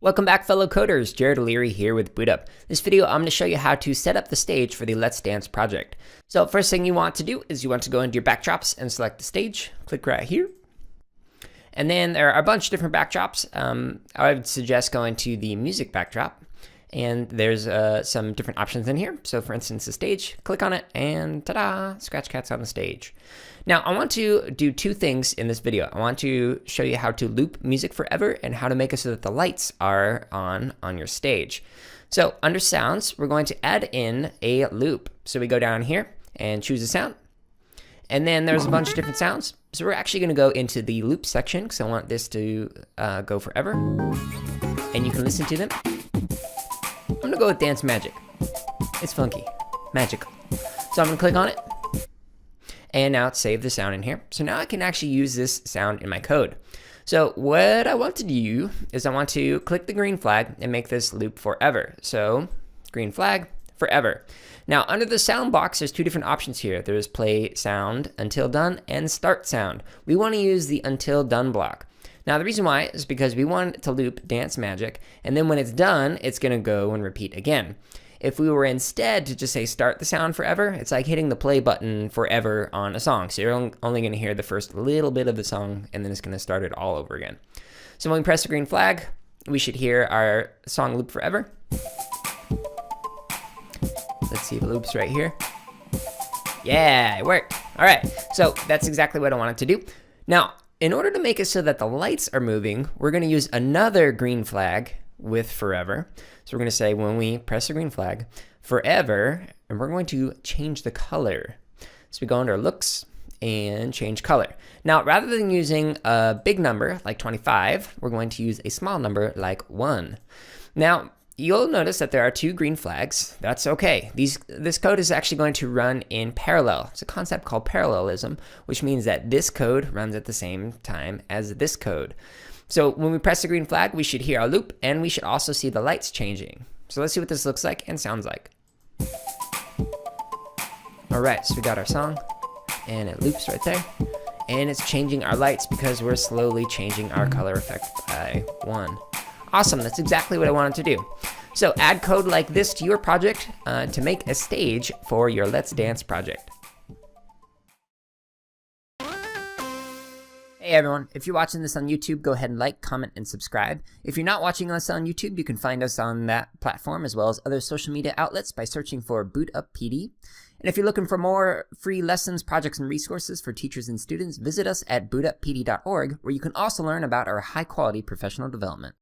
Welcome back, fellow coders. Jared Leary here with BootUp. This video, I'm going to show you how to set up the stage for the Let's Dance project. So first thing you want to do is you want to go into your backdrops and select the stage. Click right here. And then there are a bunch of different backdrops. I would suggest going to the music backdrop. And there's some different options in here. So for instance, the stage, click on it and ta-da, Scratch Cat's on the stage. Now I want to do two things in this video. I want to show you how to loop music forever and how to make it so that the lights are on your stage. So under sounds, we're going to add in a loop. So we go down here and choose a sound. And then there's a bunch of different sounds. So we're actually going to go into the loop section because I want this to go forever. And you can listen to them. I'm gonna go with Dance Magic. It's funky, magical. So I'm gonna click on it, and now it's saved the sound in here. So now I can actually use this sound in my code. So what I want to do is I want to click the green flag and make this loop forever. So green flag, forever. Now under the sound box, there's two different options here. There's play sound, until done, and start sound. We wanna use the until done block. Now the reason why is because we want it to loop Dance Magic, and then when it's done, it's gonna go and repeat again. If we were instead to just say start the sound forever, it's like hitting the play button forever on a song. So you're only gonna hear the first little bit of the song, and then it's gonna start it all over again. So when we press the green flag, we should hear our song loop forever. Let's see if it loops right here. Yeah, it worked. All right, so that's exactly what I wanted to do. Now, in order to make it so that the lights are moving, we're going to use another green flag with forever. So we're going to say when we press the green flag, forever, and we're going to change the color. So we go under looks and change color. Now, rather than using a big number like 25, we're going to use a small number like 1. Now, you'll notice that there are two green flags. That's okay. This code is actually going to run in parallel. It's a concept called parallelism, which means that this code runs at the same time as this code. So when we press the green flag, we should hear our loop, and we should also see the lights changing. So let's see what this looks like and sounds like. All right, so we got our song, and it loops right there. And it's changing our lights because we're slowly changing our color effect by 1. Awesome, that's exactly what I wanted to do. So add code like this to your project to make a stage for your Let's Dance project. Hey everyone, if you're watching this on YouTube, go ahead and like, comment, and subscribe. If you're not watching us on YouTube, you can find us on that platform as well as other social media outlets by searching for BootUp PD. And if you're looking for more free lessons, projects, and resources for teachers and students, visit us at bootuppd.org, where you can also learn about our high-quality professional development.